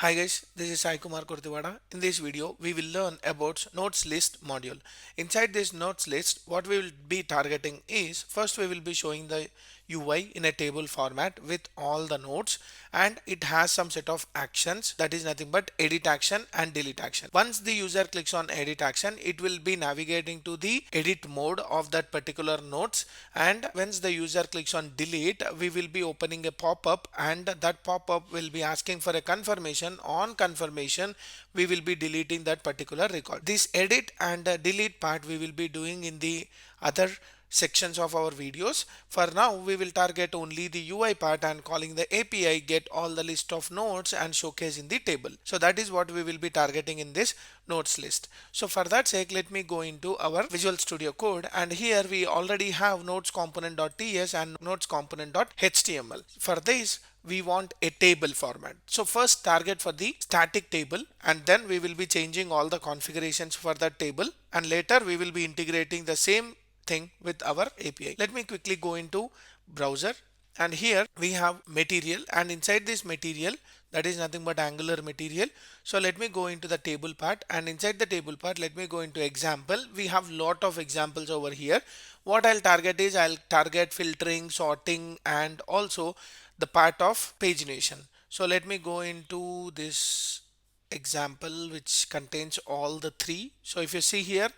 Hi guys, this is Sai Kumar Kurtivada. In this video, we will learn about notes list module. Inside this notes list, what we will be targeting is first we will be showing the UI in a table format with all the nodes, and it has some set of actions, that is nothing but edit action and delete action. Once the user clicks on edit action, it will be navigating to the edit mode of that particular nodes, and once the user clicks on delete, we will be opening a pop-up, and that pop-up will be asking for a confirmation. On confirmation, we will be deleting that particular record. This edit and delete part we will be doing in the other sections of our videos. For now, we will target only the UI part and calling the API get all the list of nodes and showcase in the table. So that is what we will be targeting in this nodes list. So for that sake, let me go into our Visual Studio Code, and here we already have nodes component.ts and nodes component.html. For this, we want a table format. So first target for the static table, and then we will be changing all the configurations for that table, and later we will be integrating the same thing with our API. Let me quickly go into browser, and here we have material, and inside this material, that is nothing but Angular material. So let me go into the table part, and inside the table part, let me go into example. We have lot of examples over here. What I'll target is I'll target filtering, sorting, and also the part of pagination. So let me go into this example which contains all the three. So if you see here,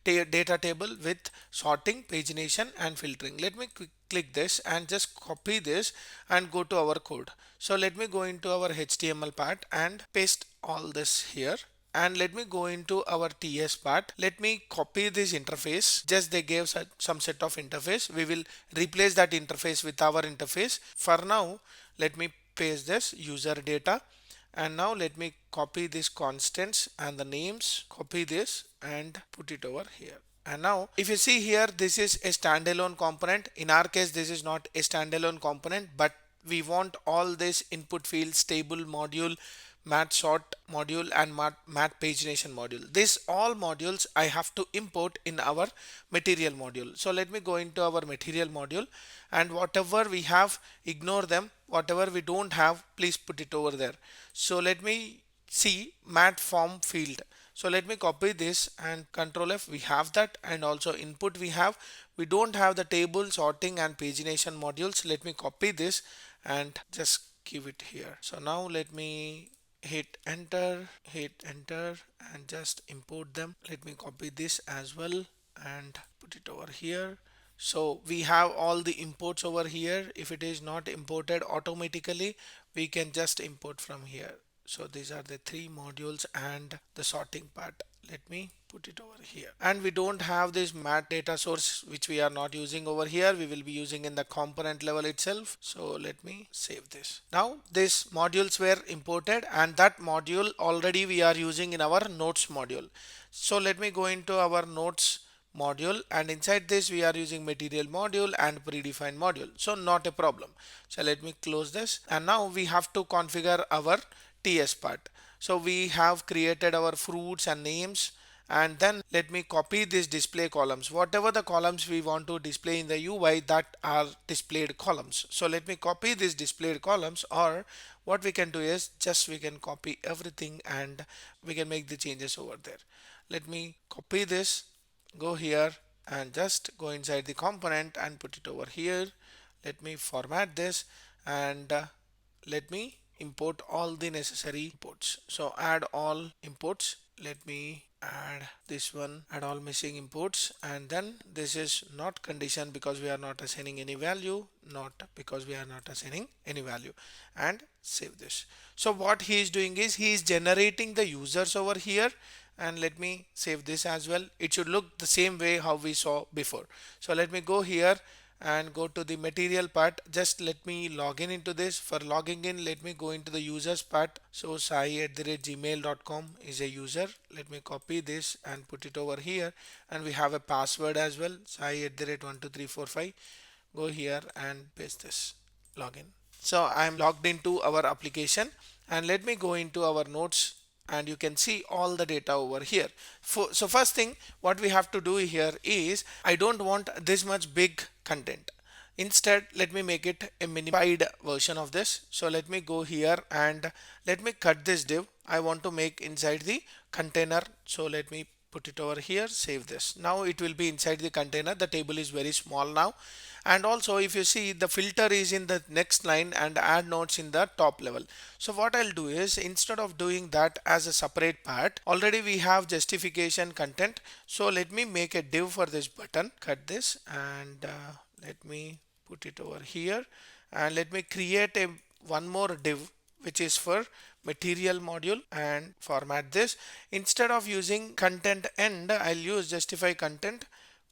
data table with sorting, pagination, and filtering. Let me click this and just copy this and go to our code. So let me go into our HTML part and paste all this here. And let me go into our TS part. Let me copy this interface. Just they gave some set of interface. We will replace that interface with our interface. For now, let me paste this user data, and now let me copy these constants and the names, copy this and put it over here. And now if you see here, this is a standalone component. In our case, this is not a standalone component, but we want all this input fields, table module, mat sort module, and mat pagination module. These all modules I have to import in our material module. So let me go into our material module, and whatever we have, ignore them. Whatever we don't have, please put it over there. So let me see mat form field. So let me copy this and control F. We have that, and also input we have. We don't have the table, sorting, and pagination modules. Let me copy this and just give it here. So now let me hit enter, and just import them. Let me copy this as well and put it over here. So we have all the imports over here. If it is not imported automatically, we can just import from here. So these are the three modules and the sorting part. Let me put it over here. And we don't have this mat data source, which we are not using over here. We will be using in the component level itself. So let me save this. Now these modules were imported, and that module already we are using in our notes module. So let me go into our notes module, and inside this we are using material module and predefined module, so not a problem. So let me close this, and now we have to configure our TS part. So we have created our fruits and names, and then let me copy these display columns. Whatever the columns we want to display in the UI, that are displayed columns. So let me copy these displayed columns, or what we can do is just we can copy everything and we can make the changes over there. Let me copy this, go here, and just go inside the component and put it over here. Let me format this, and let me import all the necessary imports. So add all imports. Let me add this one, add all missing imports, and then this is not condition because we are not assigning any value, not because we are not assigning any value, and save this. So what he is doing is he is generating the users over here, and let me save this as well. It should look the same way how we saw before. So let me go here and go to the material part. Just let me log in into this. For logging in, let me go into the users part. So sai@gmail.com is a user. Let me copy this and put it over here, and we have a password as well, sai@12345. Go here and paste this, login. So I'm logged into our application, and let me go into our notes, and you can see all the data over here. So first thing what we have to do here is I don't want this much big content. Instead, let me make it a minified version of this. So let me go here and let me cut this div. I want to make inside the container. So let me put it over here, save this. Now it will be inside the container. The table is very small now. And also if you see, the filter is in the next line and add nodes in the top level. So what I'll do is, instead of doing that as a separate part, already we have justification content. So let me make a div for this button, cut this and let me put it over here, and let me create a one more div which is for material module and format this. Instead of using content end, I'll use justify content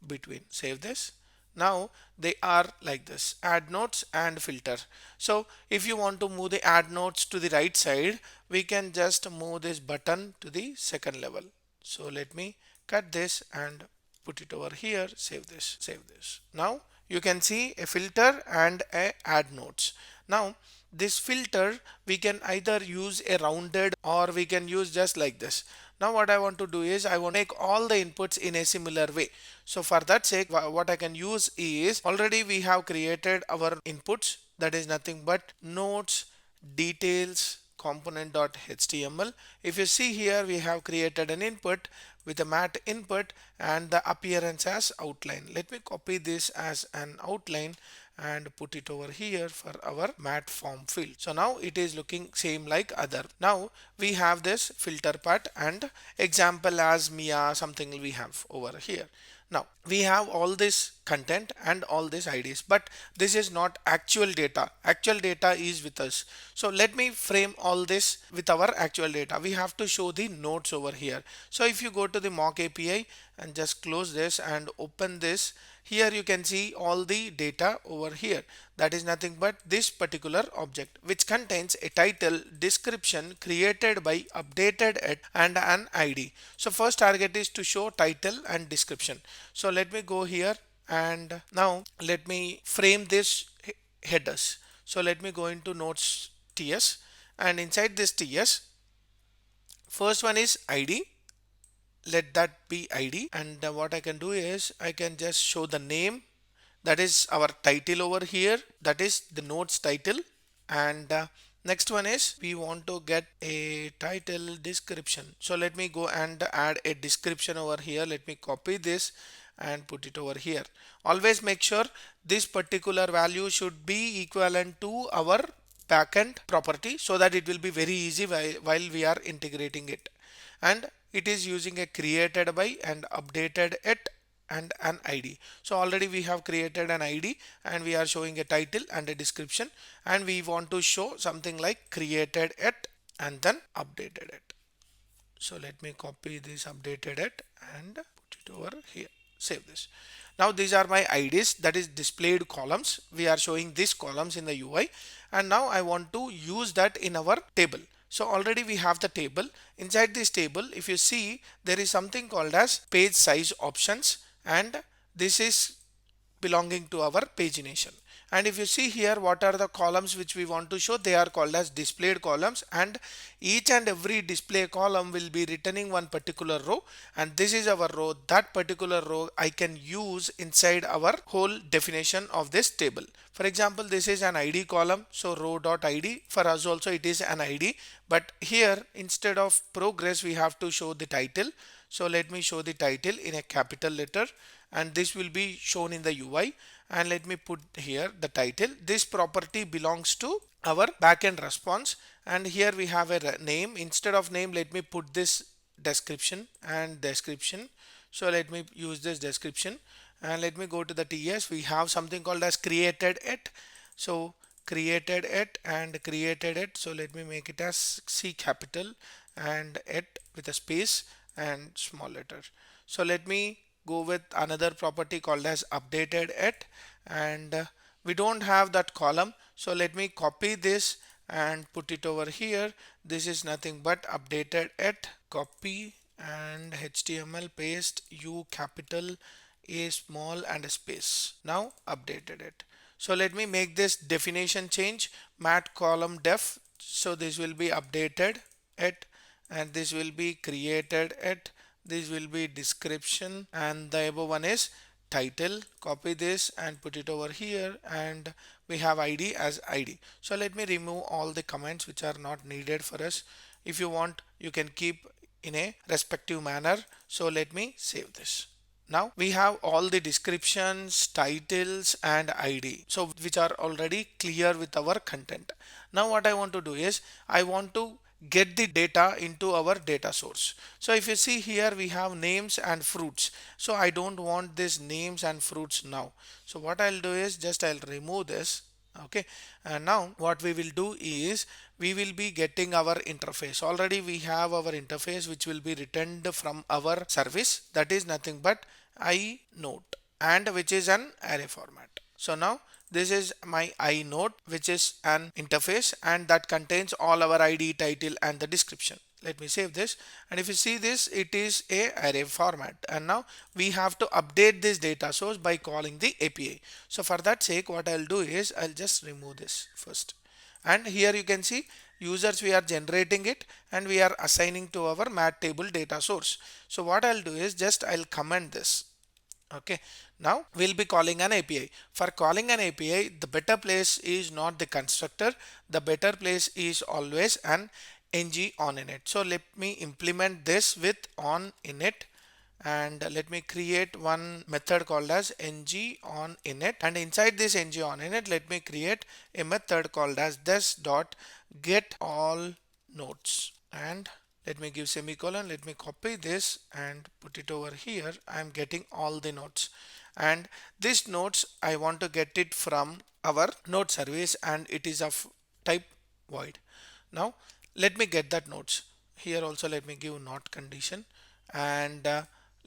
between. Save this. Now they are like this, add nodes and filter. So if you want to move the add nodes to the right side, we can just move this button to the second level. So let me cut this and put it over here, save this, save this. Now you can see a filter and a add nodes. Now this filter, we can either use a rounded or we can use just like this. Now what I want to do is, I want to make all the inputs in a similar way. So for that sake, what I can use is, already we have created our inputs, that is nothing but nodes details component.html. If you see here, we have created an input with a mat input and the appearance as outline. Let me copy this as an outline and put it over here for our mat form field. So now it is looking same like other. Now we have this filter part and example as Mia something we have over here. Now we have all this content and all these IDs, but this is not actual data. Actual data is with us. So let me frame all this with our actual data. We have to show the nodes over here. So if you go to the mock API and just close this and open this, here you can see all the data over here. That is nothing but this particular object, which contains a title, description, created by, updated at, and an ID. So first target is to show title and description. So let me go here and now let me frame this headers. So let me go into nodes TS, and inside this TS, first one is ID. Let that be ID, and what I can do is, I can just show the name, that is our title over here, that is the node's title. And next one is, we want to get a title description. So let me go and add a description over here. Let me copy this and put it over here. Always make sure this particular value should be equivalent to our backend property, so that it will be very easy while we are integrating it. And it is using a created by and updated at and an ID. So already we have created an ID and we are showing a title and a description, and we want to show something like created at and then updated it. So let me copy this updated it and put it over here. Save this. Now these are my IDs, that is displayed columns. We are showing these columns in the UI, and now I want to use that in our table. So already we have the table. Inside this table, if you see, there is something called as page size options, and this is belonging to our pagination. And if you see here, what are the columns which we want to show, they are called as displayed columns, and each and every display column will be returning one particular row, and this is our row. That particular row I can use inside our whole definition of this table. For example, this is an ID column, so row.id. For us also it is an ID, but here instead of progress we have to show the title. So let me show the title in a capital letter, and this will be shown in the UI. And let me put here the title. This property belongs to our backend response, and here we have a name. Instead of name, let me put this description and description. So let me use this description, and let me go to the TS. We have something called as created at. So created at and created at. So let me make it as C capital and at with a space and small letter. So let me go with another property called as updated at, and we don't have that column. So let me copy this and put it over here. This is nothing but updated at, copy and HTML paste, U capital, A small and a space. Now updated it. So let me make this definition change, mat column def. So this will be updated at, and this will be created at, this will be description, and the above one is title, copy this and put it over here, and we have ID as ID. So let me remove all the comments which are not needed for us. If you want, you can keep in a respective manner. So let me save this. Now we have all the descriptions, titles and ID, so which are already clear with our content. Now what I want to do is I want to get the data into our data source. So if you see here, we have names and fruits. So I don't want this names and fruits now. So what I'll do is just I'll remove this. Okay, and now what we will do is we will be getting our interface. Already we have our interface which will be returned from our service, that is nothing but inode, and which is an array format. So now this is my inode, which is an interface and that contains all our ID, title and the description. Let me save this, and if you see this, it is a array format, and now we have to update this data source by calling the API. So for that sake, what I'll do is I'll just remove this first, and here you can see users, we are generating it and we are assigning to our mat table data source. So what I'll do is just I'll comment this. Okay, now we'll be calling an API. For calling an API, the better place is not the constructor, the better place is always an ng on init. So let me implement this with on init, and let me create one method called as ng on init, and inside this ng on init, let me create a method called as this dot get all nodes, and let me give semicolon. Let me copy this and put it over here. I am getting all the nodes, and this nodes I want to get it from our node service, and it is of type void. Now let me get that nodes. Here also let me give not condition, and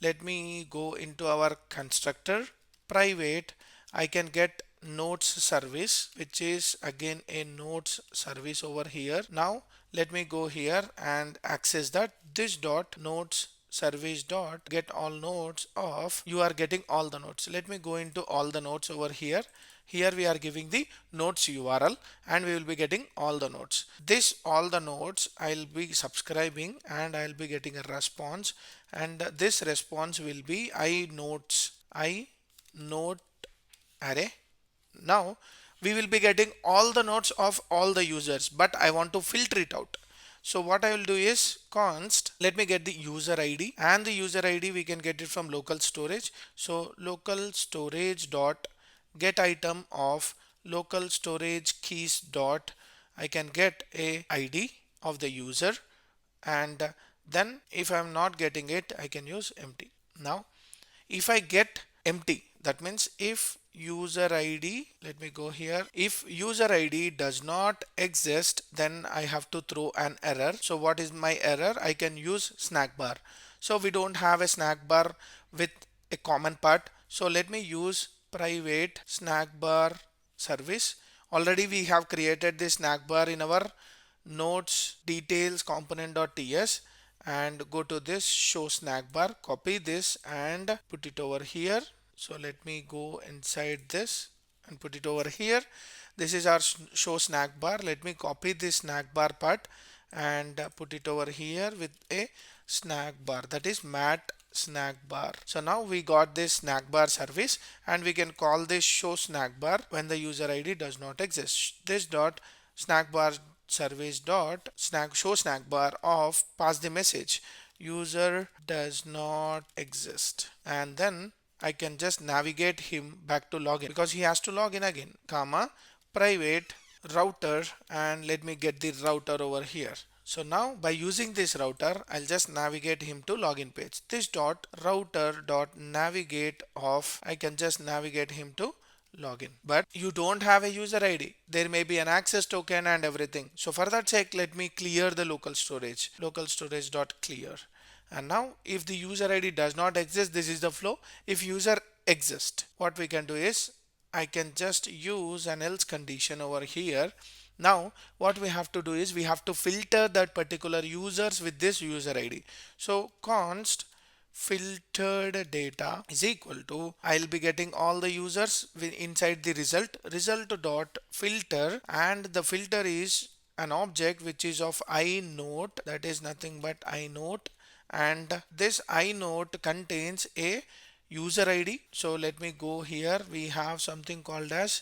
let me go into our constructor private. I can get nodes service, which is again a nodes service over here. Now let me go here and access that this dot nodes service dot get all nodes of, you are getting all the nodes. Let me go into all the nodes over here. Here we are giving the nodes URL and we will be getting all the nodes. This all the nodes I'll be subscribing and I'll be getting a response, and this response will be inode array. Now we will be getting all the nodes of all the users, but I want to filter it out. So what I will do is const, let me get the user ID, and the user ID we can get it from local storage. So local storage dot get item of local storage keys dot, I can get a ID of the user, and then if I'm not getting it, I can use empty. Now if I get empty, that means if user ID, let me go here, if user ID does not exist, then I have to throw an error. So what is my error? I can use snack bar. So we don't have a snack bar with a common part, so let me use private snack bar service. Already we have created this snack bar in our nodes details component.ts, and go to this show snack bar, copy this and put it over here. So let me go inside this and put it over here. This is our show snack bar. Let me copy this snack bar part and put it over here with a snack bar, that is mat snack bar. So now we got this snack bar service, and we can call this show snack bar when the user ID does not exist. This dot snack bar service dot snack show snack bar of pass the message user does not exist, and then I can just navigate him back to login because he has to log in again, comma private router, and let me get the router over here. So now by using this router, I'll just navigate him to login page. This dot router dot navigate of, I can just navigate him to login, but you don't have a user ID. There may be an access token and everything. So for that sake, let me clear the local storage dot clear. And now if the user ID does not exist, this is the flow. If user exists, what we can do is I can just use an else condition over here. Now what we have to do is we have to filter that particular users with this user ID. So const filtered data is equal to, I'll be getting all the users inside the result dot filter, and the filter is an object which is of inode, that is nothing but inode, and this inode contains a user ID. So let me go here. We have something called as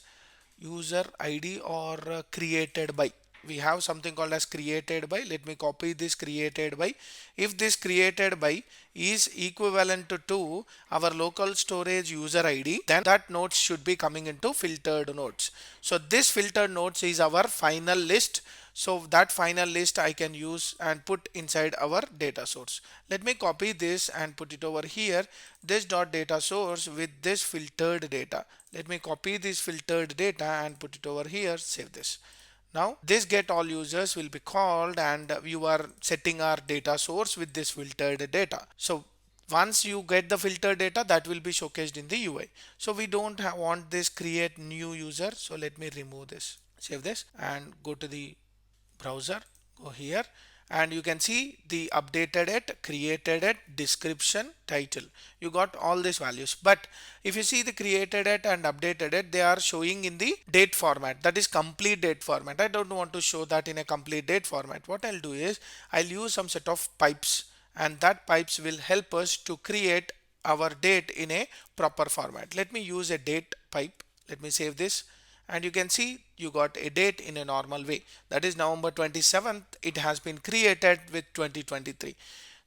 user ID or created by. We have something called as created by. Let me copy this created by. If this created by is equivalent to our local storage user ID, then that nodes should be coming into filtered nodes. So this filtered nodes is our final list. So that final list I can use and put inside our data source. Let me copy this and put it over here. This dot data source with this filtered data. Let me copy this filtered data and put it over here. Save this. Now this get all users will be called, and you are setting our data source with this filtered data. So once you get the filtered data, that will be showcased in the UI. So we don't want this create new user. So let me remove this. Save this and go to the browser, go here, and you can see the updated it, created it, description, title. You got all these values. But if you see the created it and updated it, they are showing in the date format, that is complete date format. I don't want to show that in a complete date format. What I'll do is I'll use some set of pipes, and that pipes will help us to create our date in a proper format. Let me use a date pipe. Let me save this, and you can see you got a date in a normal way, that is November 27th. It has been created with 2023.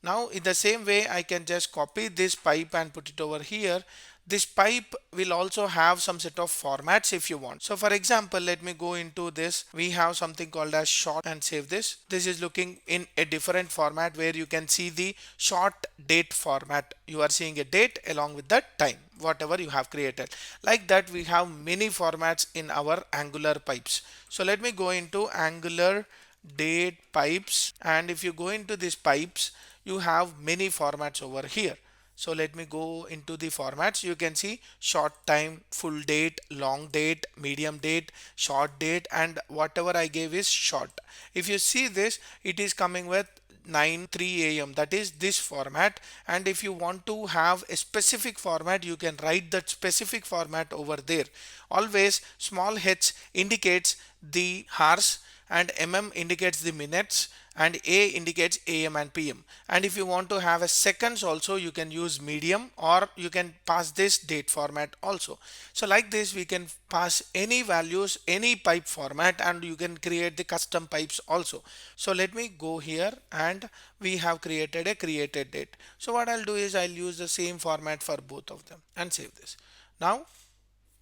Now in the same way I can just copy this pipe and put it over here. This pipe will also have some set of formats if you want. So for example, let me go into this. We have something called as short, and save this. This is looking in a different format where you can see the short date format. You are seeing a date along with that time, whatever you have created. Like that, we have many formats in our Angular pipes. So let me go into Angular date pipes, and if you go into these pipes, you have many formats over here. So let me go into the formats. You can see short time, full date, long date, medium date, short date, and whatever I gave is short. If you see this, it is coming with 9:03 a.m. that is this format. And if you want to have a specific format, you can write that specific format over there. Always small h indicates the hours, and indicates the minutes, and A indicates AM and PM. And if you want to have a seconds also, you can use medium, or you can pass this date format also. So like this, we can pass any values, any pipe format, and you can create the custom pipes also. So let me go here, and we have created a created date. So what I'll do is I'll use the same format for both of them and save this. Now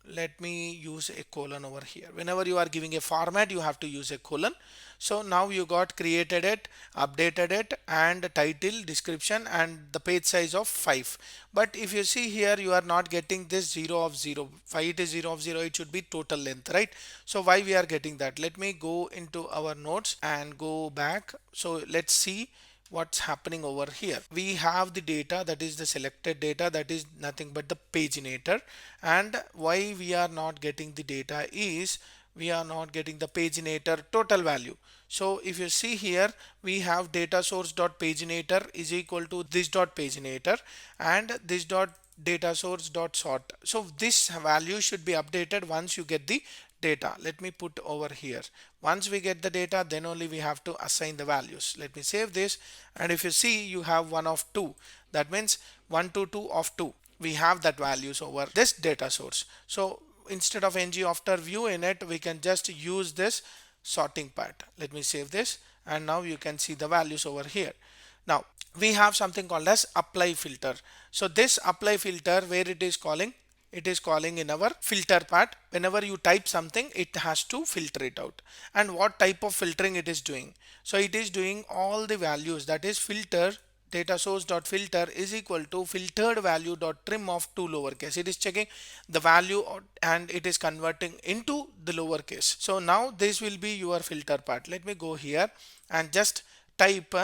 let me use a colon over here. Whenever you are giving a format, you have to use a colon. So now you got created it, updated it, and title, description, and the page size of 5. But if you see here, you are not getting this 0 of 0. Why it is 0 of 0? It should be total length, right? So why we are getting that? Let me go into our notes and go back. So let's see what's happening over here. We have the data, that is the selected data, that is nothing but the paginator. And why we are not getting the data is we are not getting the paginator total value. So if you see here, we have data source dot paginator is equal to this dot paginator and this dot data source dot sort. So this value should be updated once you get the data. Let me put over here. Once we get the data, then only we have to assign the values. Let me save this, and if you see, you have 1 of 2. That means 1 to 2 of 2. We have that values over this data source. So instead of ng after view in it, we can just use this sorting part. Let me save this, and now you can see the values over here. Now we have something called as apply filter. So this apply filter, where it is calling, it is calling in our filter part. Whenever you type something, it has to filter it out. And what type of filtering it is doing? So it is doing all the values, that is filter data source dot filter is equal to filtered value dot trim of 2 lowercase. It is checking the value and it is converting into the lowercase. So now this will be your filter part. Let me go here and just type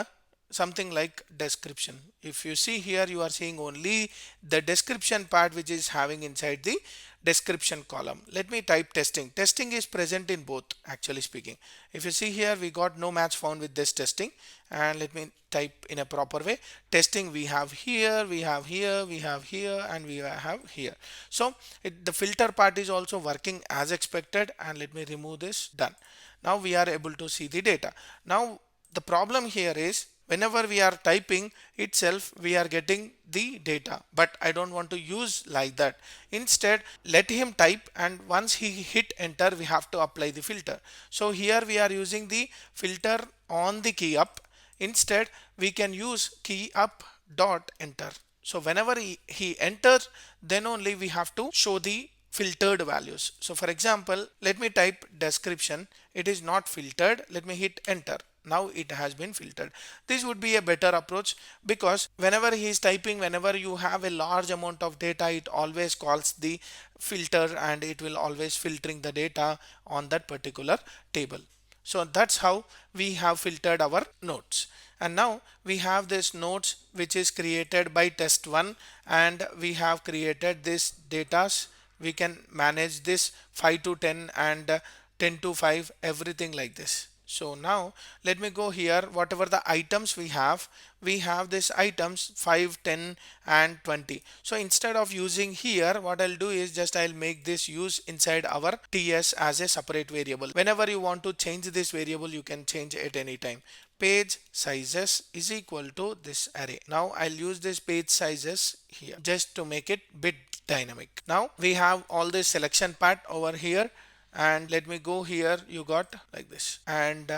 something like description. If you see here, you are seeing only the description part which is having inside the description column. Let me type testing. Testing is present in both, actually speaking. If you see here, we got no match found with this testing. And let me type in a proper way. Testing we have here, we have here, we have here, and we have here. So the filter part is also working as expected. And let me remove this. Done. Now we are able to see the data. Now the problem here is whenever we are typing itself, we are getting the data, but I don't want to use like that. Instead, let him type, and once he hit enter, we have to apply the filter. So here we are using the filter on the key up. Instead, we can use key up dot enter. So whenever he enters, then only we have to show the filtered values. So for example, let me type description. It is not filtered. Let me hit enter. Now it has been filtered. This would be a better approach, because whenever he is typing, whenever you have a large amount of data, it always calls the filter and it will always filtering the data on that particular table. So that's how we have filtered our nodes. And now we have this nodes which is created by test1, and we have created this datas. We can manage this 5 to 10 and 10 to 5, everything like this. So now let me go here, whatever the items we have this items 5, 10 and 20. So instead of using here, what I'll do is just I'll make this use inside our TS as a separate variable. Whenever you want to change this variable, you can change it anytime. Page sizes is equal to this array. Now I'll use this page sizes here just to make it bit dynamic. Now we have all this selection part over here, and let me go here. You got like this, and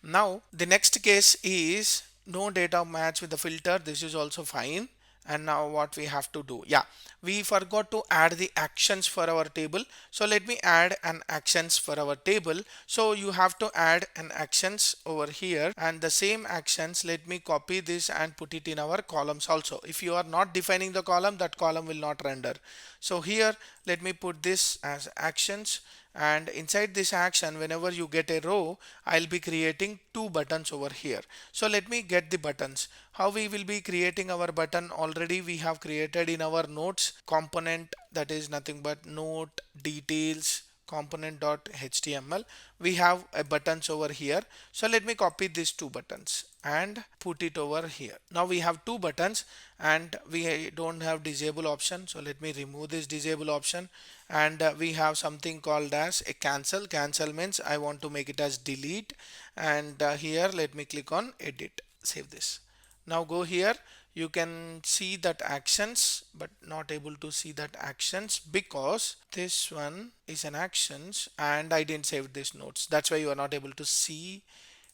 now the next case is no data match with the filter. This is also fine. And now what we have to do, yeah, we forgot to add the actions for our table. So let me add an actions for our table. So you have to add an actions over here, and the same actions, let me copy this and put it in our columns also. If you are not defining the column, that column will not render. So here let me put this as actions, and inside this action, whenever you get a row, I'll be creating two buttons over here. So let me get the buttons. How we will be creating our button? Already we have created in our notes component, that is nothing but note details component.html. We have a buttons over here. So let me copy these two buttons and put it over here. Now we have two buttons and we don't have disable option. So let me remove this disable option, and we have something called as a cancel. Cancel means I want to make it as delete, and here let me click on edit. Save this. Now go here. You can see that actions, but not able to see that actions because this one is an actions and I didn't save this notes. That's why you are not able to see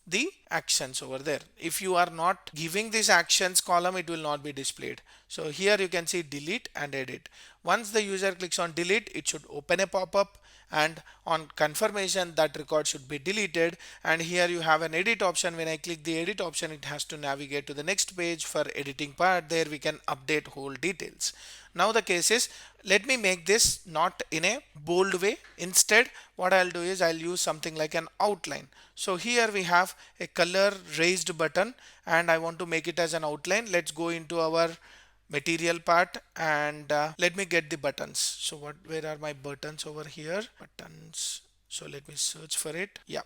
the actions over there. If you are not giving this actions column, it will not be displayed. So here you can see delete and edit. Once the user clicks on delete, it should open a pop-up, and on confirmation that record should be deleted. And here you have an edit option. When I click the edit option, it has to navigate to the next page for editing part. There we can update whole details. Now the case is, let me make this not in a bold way. Instead, what I'll do is I'll use something like an outline. So here we have a color raised button and I want to make it as an outline. Let's go into our material part and let me get the buttons. So where are my buttons over here? Buttons. So let me search for it. Yeah.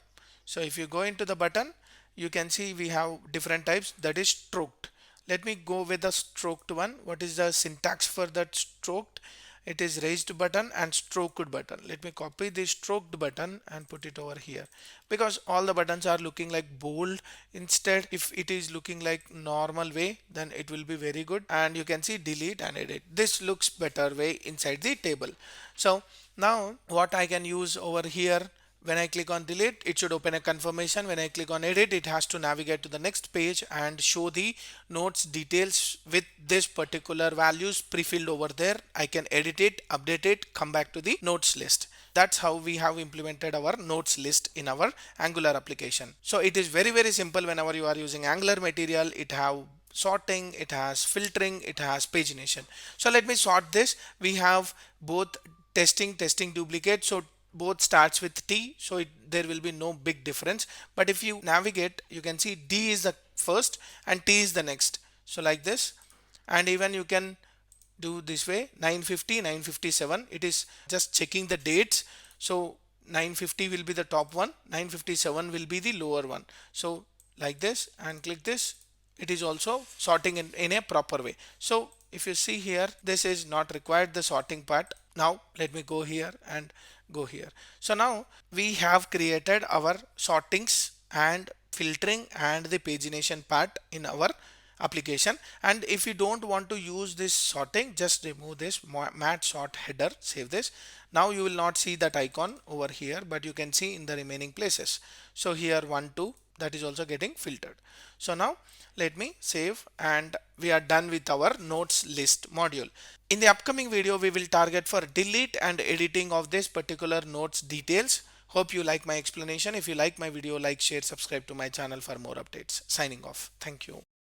So if you go into the button, you can see we have different types, that is stroked. Let me go with the stroked one. What is the syntax for that stroked? It is raised button and stroked button. Let me copy the stroked button and put it over here, because all the buttons are looking like bold. Instead, if it is looking like normal way, then it will be very good. And you can see delete and edit. This looks better way inside the table. So now what I can use over here, when I click on delete, it should open a confirmation. When I click on edit, it has to navigate to the next page and show the notes details with this particular values pre-filled over there. I can edit it, update it, come back to the notes list. That's how we have implemented our notes list in our Angular application. So it is very, very simple. Whenever you are using Angular material, it have sorting, it has filtering, it has pagination. So let me sort this. We have both testing duplicate. So both starts with T, so there will be no big difference. But if you navigate, you can see D is the first and T is the next. So like this, and even you can do this way, 950, 957. It is just checking the dates. So 950 will be the top one, 957 will be the lower one. So like this, and click this. It is also sorting in a proper way. So if you see here, this is not required, the sorting part. Now let me go here and go here. So now we have created our sortings and filtering and the pagination part in our application. And if you don't want to use this sorting, just remove this mat sort header, save this. Now you will not see that icon over here, but you can see in the remaining places. So here 1 2, that is also getting filtered. So now let me save, and we are done with our notes list module. In the upcoming video, we will target for delete and editing of this particular notes details. Hope you like my explanation. If you like my video, like, share, subscribe to my channel for more updates. Signing off. Thank you.